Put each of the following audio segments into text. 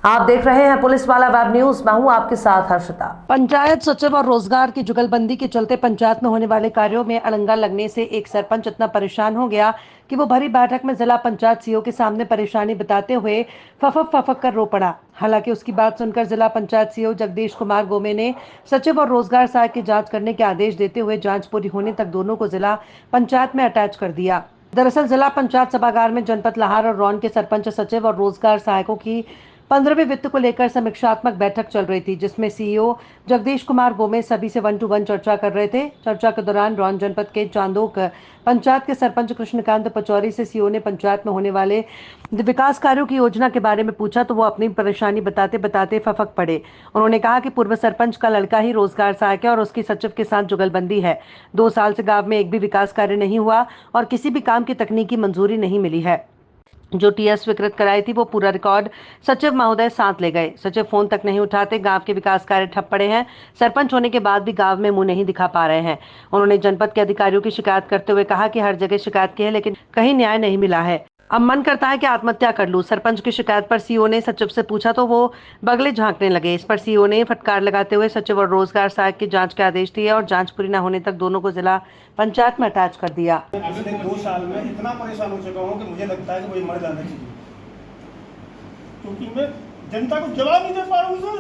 आप देख रहे हैं पुलिस वाला वेब न्यूज। मैं हूं आपके साथ हर्षिता। पंचायत सचिव और रोजगार की जुगलबंदी के चलते पंचायत में होने वाले कार्यों में अड़ंगा लगने से एक सरपंच इतना परेशान हो गया कि वो भरी बैठक में जिला पंचायत सीओ के सामने परेशानी बताते हुए फफक फफक कर रो पड़ा। हालांकि उसकी बात सुनकर जिला पंचायत सीओ जगदीश कुमार गोमे ने सचिव और रोजगार सहायक की जाँच करने के आदेश देते हुए जाँच पूरी होने तक दोनों को जिला पंचायत में अटैच कर दिया। दरअसल जिला पंचायत सभागार में जनपद लाहार और रौन के सरपंच सचिव और रोजगार सहायकों की 15वें वित्त को लेकर समीक्षात्मक बैठक चल रही थी, जिसमें सीईओ जगदीश कुमार गोमे सभी से 1-to-1 चर्चा कर रहे थे। चर्चा के दौरान रौन जनपद के चांदोक पंचायत के सरपंच कृष्णकांत पचौरी से सीईओ ने पंचायत में होने वाले विकास कार्यों की योजना के बारे में पूछा तो वो अपनी परेशानी बताते बताते फफक पड़े। उन्होंने कहा कि पूर्व सरपंच का लड़का ही रोजगार सहायक है और उसकी सचिव के साथ जुगलबंदी है। 2 साल से गांव में एक भी विकास कार्य नहीं हुआ और किसी भी काम की तकनीकी मंजूरी नहीं मिली है। जो टीएस स्वीकृत कराई थी वो पूरा रिकॉर्ड सचिव महोदय साथ ले गए। सचिव फोन तक नहीं उठाते, गांव के विकास कार्य ठप पड़े हैं। सरपंच होने के बाद भी गांव में मुंह नहीं दिखा पा रहे हैं। उन्होंने जनपद के अधिकारियों की शिकायत करते हुए कहा कि हर जगह शिकायत की है लेकिन कहीं न्याय नहीं मिला है। अब मन करता है कि आत्महत्या कर लूं। सरपंच की शिकायत पर सीईओ ने सचिव से पूछा तो वो बगले झांकने लगे। इस पर सीईओ ने फटकार लगाते हुए सचिव और रोजगार सहायक की जांच के आदेश दिए और जांच पूरी न होने तक दोनों को जिला पंचायत में अटैच कर दिया। पिछले 2 साल में इतना परेशान हो चुका हूँ कि मुझे लगता है कि वही मर जाना चाहिए, क्योंकि मैं जनता को जवाब नहीं दे पा रहा हूँ सर।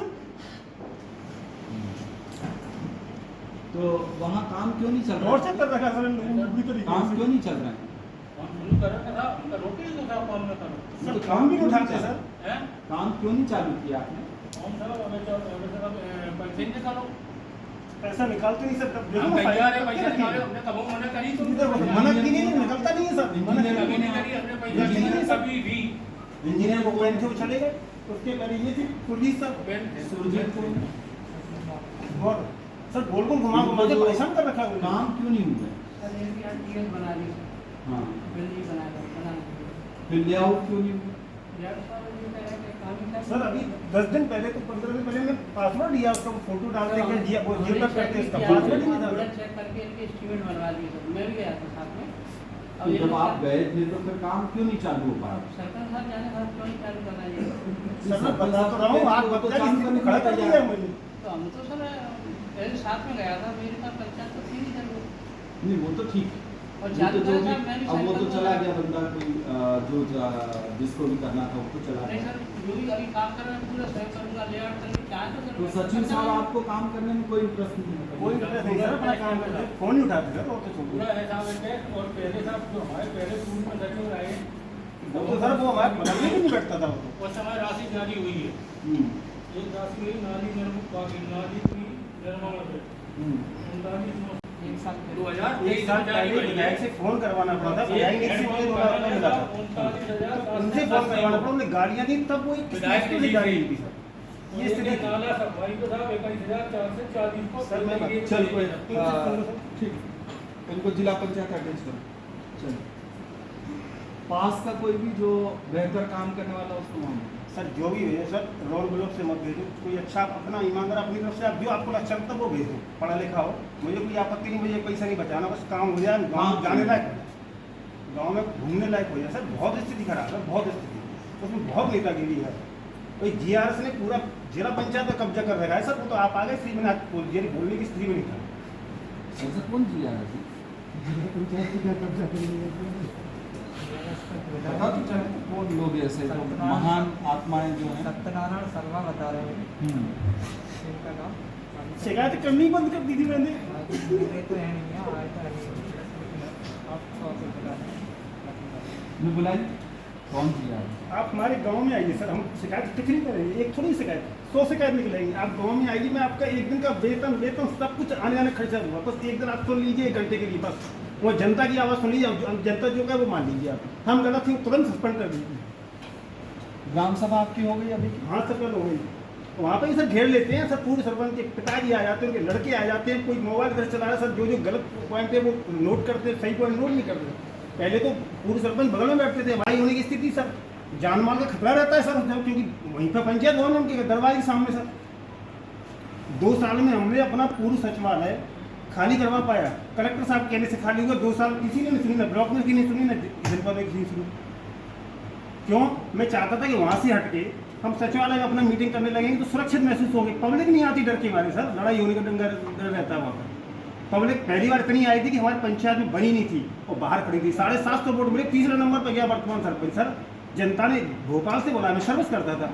तो वहाँ काम क्यों नहीं चल रहा? और से कर रखा सर लोगों काम क्यों नहीं चल रहा है? सर काम भी नहीं उठाते सर। काम क्यों नहीं चालू किया आपने? पैसा निकालते नहीं सर। तब देखो हम ना तैयार है, पैसा निकाले, हमने कब मना करी तो मना की नहीं, निकलता नहीं है सर। मना कभी नहीं करी, हमने पैसा नहीं नहीं सर। कभी भी। इंजीनियर को पहन थे वो चले गए, उसके पहले ये थी पुलिस सर। सुरजीत को और सर गोल को घुमा घुमा के परेशान कर रखा है। काम क्यों नहीं हुआ? हाँ, फिर लेआउट क्यों नहीं हुआ? सर अभी 10 दिन पहले तो 15 दिन पहले मैं पासवर्ड दिया, उसका फोटो डालते हैं दिया, वो जीव तक करते हैं, इसका पासवर्ड ही नहीं डाला। चेक करके इनके एस्टीमेट बनवा दिए सर। मैं भी गया था साथ में। तो जब आप गए थे तो फिर काम क्यों नहीं चालू हो पाया? सरपंच साहब जाने साहब क्यों नहीं चालू करना ये? सर मैं बता तो रहा हूँ, आप बता के खड़ा कर दिया है मुझे। तो हम तो सर पहले साथ में गया था, मेरे पास पंचायत तो थी नहीं सर वो। नहीं, वो तो ठीक है। और वो चालू तो जो करा भी, था, मैं भी अब वो तो सरपंच चला था। गया बंदा, कोई जो जिसको भी करना था वो तो चला नहीं गया। सर, जो भी अभी काम कर रहे हैं पूरा सहयोग करूंगा, लेआउट करूंगा, क्या तो सचिव साहब आपको काम करने में कोई इंटरेस्ट नहीं है? कोई इंटरेस्ट नहीं सर, अपना काम करते, फोन नहीं उठाते सर। और तो छोड़ पूरा है साहब है। और पहले साहब जो हमारे पहले स्कूल में सचिव रहे, वो तो सर वो हमारे बगल में भी नहीं बैठता था वो तो। उस समय राशि जारी हुई है। एक राशि हुई नाली नाली की निर्माण पे 39 एक साल पहले। 2023 एक साल पहले विधायक से फोन करवाना पड़ा था, विधायक ने इससे मुझे 2 लाख रुपया मिला था। उनसे फोन करवाना पड़ा, उन्हें गाड़ियाँ दी, तब वो किसी को नहीं गाड़ी दी सर। ये स्थिति थी। नाला सफाई को साहब 21,440 को सर मैं चल कोई सर ठीक, इनको जिला पंचायत अटेंड करो। चल, पास का कोई भी जो बेहतर काम करने वाला उसको मांगो। सर जो भी है सर, रोल ब्लॉक से मत भेजो, कोई अच्छा अपना ईमानदार अपनी तरफ से आप जो आपको अच्छा लगता है वो भेजो, पढ़ा लिखा हो। मुझे कोई आपत्ति नहीं, मुझे पैसा नहीं बचाना, बस काम हो जाए, गाँव जाने लायक हो जाए, गाँव में घूमने लायक हो जाए। सर बहुत स्थिति खराब है, बहुत स्थिति, उसमें बहुत नेतागिरी है। कोई जीआरएस ने पूरा जिला पंचायत में कब्जा कर रखा है सर। वो तो आप आ गए फ्री में, आप बोलने की स्थिति में नहीं था। ऐसा कौन जी आ रहा बता तो चाहे कौन लोग ऐसे जो महान आत्माएं जो हैं? सत्यनारायण शर्मा बता रहे हैं इनका नाम। शिकायत करनी बंद कर दी थी मैंने। मेरे तो है नहीं है, आया था आपको बता दें। मैं बुलाई कौन जी आ रहा? आप हमारे गांव में आइए सर, हम शिकायत कुछ नहीं करेंगे, एक थोड़ी शिकायत, 100 शिकायत निकलेंगी। आप गांव में आइए, मैं आपका एक दिन का वेतन सब कुछ आने जाने खर्चा हुआ, बस एक दिन आप सुन लीजिए 1 घंटे के लिए, बस वो जनता की आवाज़ सुन लीजिए, जनता जो है वो मान लीजिए आप। हम गलत थी तुरंत सस्पेंड कर दीजिए। ग्राम सभा आपकी हो गई अभी? हाँ सर कल हो गई। वहाँ पर ही सर घेर लेते हैं सर, पूरे सरपंच के पिताजी आ जाते हैं, उनके लड़के आ जाते हैं, कोई मोबाइल घर चला रहा है सर, जो जो गलत पॉइंट है वो नोट करते हैं, सही पॉइंट नोट नहीं करते। पहले तो पूरे सरपंच बगल में बैठते थे, भाई होने की स्थिति सर, जान माल का खतरा रहता है सर, क्योंकि वहीं पर पंचायत भवन उनके दरवाजे के सामने सर। 2 साल में हमने अपना पूरा सचिवालय खाली करवा पाया, कलेक्टर साहब कहने से खाली हुआ। 2 साल किसी ने नहीं सुनी, ना ब्लॉक में किसी ने सुनी, ना जनपद में किसी ने सुनी। क्यों? मैं चाहता था कि वहाँ से हट के हम सचिवालय में अपना मीटिंग करने लगेंगे तो सुरक्षित महसूस होगी। पब्लिक नहीं आती डर के मारे सर, लड़ाई होने का डर रहता है वहाँ पर। पब्लिक पहली बार इतनी आई थी कि हमारी पंचायत में बनी नहीं थी और बाहर खड़ी थी। 750 वोट मिले, तीसरे नंबर पर गया वर्तमान सरपंच। सर जनता ने भोपाल से बुलाया, मैं सर्विस करता था,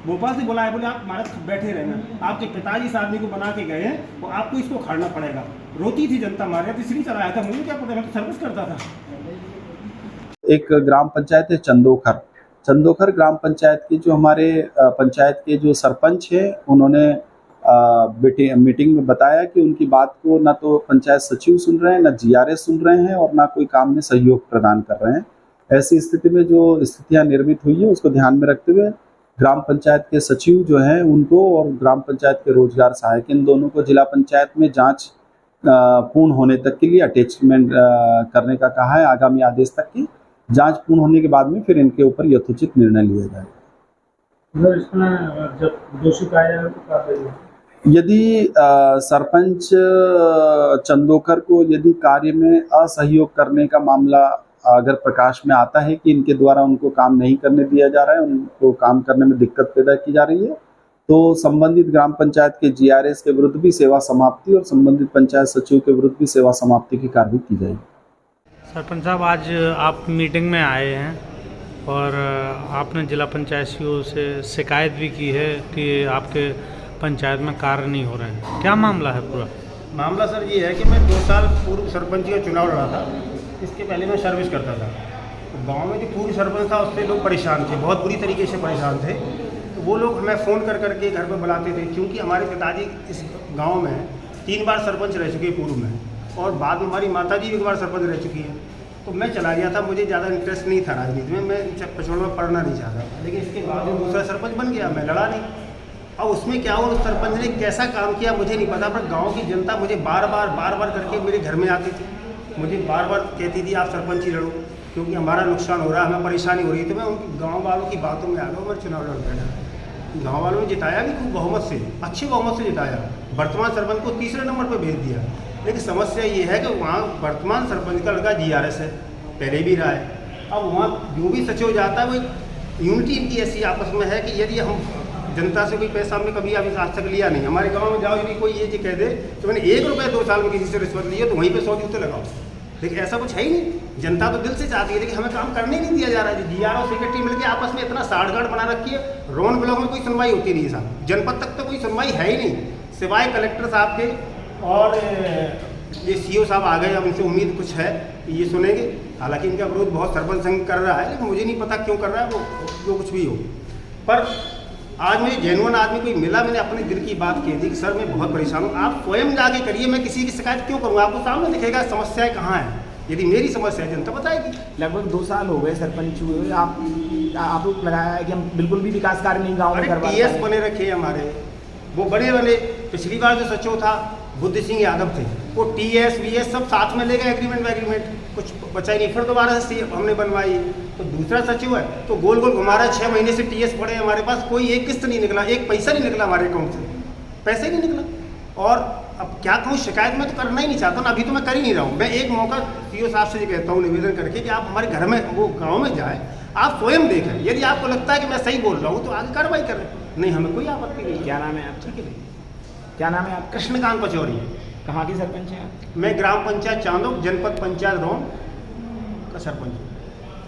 भोपाल से बुलाया, बोले आप हमारे बैठे रहना, आपके पिताजी इस आदमी को बना के गए हैं और आपको इसको खाड़ना पड़ेगा। रोती थी जनता, मारे तो इसलिए चलाया था, मुझे क्या पता, मैं तो सर्विस करता था। एक ग्राम पंचायत है चंदोखर ग्राम पंचायत की जो हमारे पंचायत के जो सरपंच हैं, उन्होंने मीटिंग में बताया कि उनकी बात को ना तो पंचायत सचिव सुन रहे हैं, ना जीआरएस सुन रहे हैं और ना कोई काम में सहयोग प्रदान कर रहे हैं। ऐसी स्थिति में जो स्थितियां निर्मित हुई है उसको ध्यान में रखते हुए ग्राम पंचायत के सचिव जो हैं उनको और ग्राम पंचायत के रोजगार सहायक, इन दोनों को जिला पंचायत में जांच पूर्ण होने तक के लिए अटैचमेंट करने का कहा है। आगामी आदेश तक की जांच पूर्ण होने के बाद में फिर इनके ऊपर यथोचित निर्णय लिया जाएगा। इसमें जब दोषी पाया जाएगा तो कार्रवाई होगी। यदि सरपंच चंदोखर को यदि कार्य में असहयोग करने का मामला अगर प्रकाश में आता है कि इनके द्वारा उनको काम नहीं करने दिया जा रहा है, उनको काम करने में दिक्कत पैदा की जा रही है, तो संबंधित ग्राम पंचायत के जीआरएस के विरुद्ध भी सेवा समाप्ति और संबंधित पंचायत सचिव के विरुद्ध भी सेवा समाप्ति की कार्रवाई की जाएगी। सरपंच साहब, आज आप मीटिंग में आए हैं और आपने जिला पंचायत सीईओ से शिकायत भी की है कि आपके पंचायत में कार्य नहीं हो रहे हैं। क्या मामला है पूरा? मामला सर ये है कि मैं 2 साल पूर्व सरपंच का चुनाव लड़ा था, इसके पहले मैं सर्विस करता था। तो गांव में जो पूर्व सरपंच था उससे लोग परेशान थे, बहुत बुरी तरीके से परेशान थे। तो वो लोग हमें फ़ोन कर करके घर पर बुलाते थे, क्योंकि हमारे पिताजी इस गांव में 3 बार सरपंच रह चुके पूर्व में और बाद में हमारी माता जी भी 1 बार सरपंच रह चुकी हैं। तो मैं चला गया था, मुझे ज़्यादा इंटरेस्ट नहीं था राजनीति में, मैं पिछड़ में पढ़ना नहीं चाहता। लेकिन इसके बाद दूसरा सरपंच बन गया, मैं लड़ा नहीं। अब उसमें क्या हुआ, उस सरपंच ने कैसा काम किया मुझे नहीं पता, पर गांव की जनता मुझे बार बार करके मेरे घर में आती थी, मुझे बार बार कहती थी आप सरपंच ही लड़ो, क्योंकि हमारा नुकसान हो रहा है, हमें परेशानी हो रही है। तो मैं उनकी गांव वालों की बातों में आ गया, मैं चुनाव लड़ बैठा। गाँव वालों ने जिताया भी खूब बहुमत से, अच्छे बहुमत से जिताया। वर्तमान सरपंच को तीसरे नंबर पर भेज दिया। लेकिन समस्या ये है कि वहाँ वर्तमान सरपंच का लड़का जीआरएस है, पहले भी रहा है। अब वहाँ जो भी सचिव जाता है वो यूनिटी इनकी ऐसी आपस में है कि यदि हम जनता से कोई पैसा हमने कभी अभी आज तक लिया नहीं। हमारे गांव में जाओ, यदि कोई ये कह दे तो मैंने 1 रुपये 2 साल में किसी से रिश्वत ली है तो वहीं पे 100 जूते लगाओ। लेकिन ऐसा कुछ है ही नहीं। जनता तो दिल से चाहती है, लेकिन हमें काम करने नहीं दिया जा रहा है। जीआर और सेक्रेटरी मिलकर आपस में इतना साठगांठ बना रखी है, रोन ब्लॉक में कोई सुनवाई होती नहीं है साहब, जनपद तक तो कोई सुनवाई है ही नहीं, सिवाय कलेक्टर साहब के। और ये सीईओ साहब आ गए, अब इनसे उम्मीद कुछ है कि ये सुनेंगे। हालांकि इनका विरोध बहुत सरपंच संघ कर रहा है, लेकिन मुझे नहीं पता क्यों कर रहा है, वो जो कुछ भी हो। पर आज मुझे जेन्युइन आदमी कोई मिला, मैंने अपने दिल की बात कह दी कि सर मैं बहुत परेशान हूँ, आप स्वयं जाके करिए, मैं किसी की शिकायत क्यों करूँ? आपको सामने दिखेगा समस्याएं कहाँ हैं। यदि मेरी समस्या है जनता बताएगी। लगभग 2 साल हो गए सरपंच हुए, आप आरोप लगाया है कि हम बिल्कुल भी विकास कार्य नहीं गाँव में करवा रहे हैं। टीएस बने रखे हमारे, वो बने। पिछली बार जो सचिव था बुद्ध सिंह यादव थे, वो टीएस वीएस सब साथ में ले गए, एग्रीमेंट कुछ बचा ही नहीं। फिर दोबारा से हमने बनवाई, तो दूसरा सचिव है तो गोल घुमा रहा है। 6 महीने से टीएस पड़े हमारे पास, कोई एक किस्त नहीं निकला, एक पैसा नहीं निकला हमारे अकाउंट से, पैसे नहीं निकला। और अब क्या कहूँ, शिकायत में तो करना ही नहीं चाहता ना, अभी तो मैं कर ही नहीं रहा हूँ। मैं एक मौका सीईओ साहब से कहता हूँ निवेदन करके कि आप हमारे घर में, वो गाँव में जाए, आप स्वयं देखें। यदि आपको लगता है कि मैं सही बोल रहा हूँ तो आगे कार्रवाई करें, नहीं हमें कोई आपत्ति नहीं। क्या नाम है आपका? ठीक है, क्या नाम है आपका? कृष्णकांत पचौरी। कहाँ की सरपंच हैं आप? मैं ग्राम पंचायत चांदोक, जनपद पंचायत रोम का सरपंच हूँ।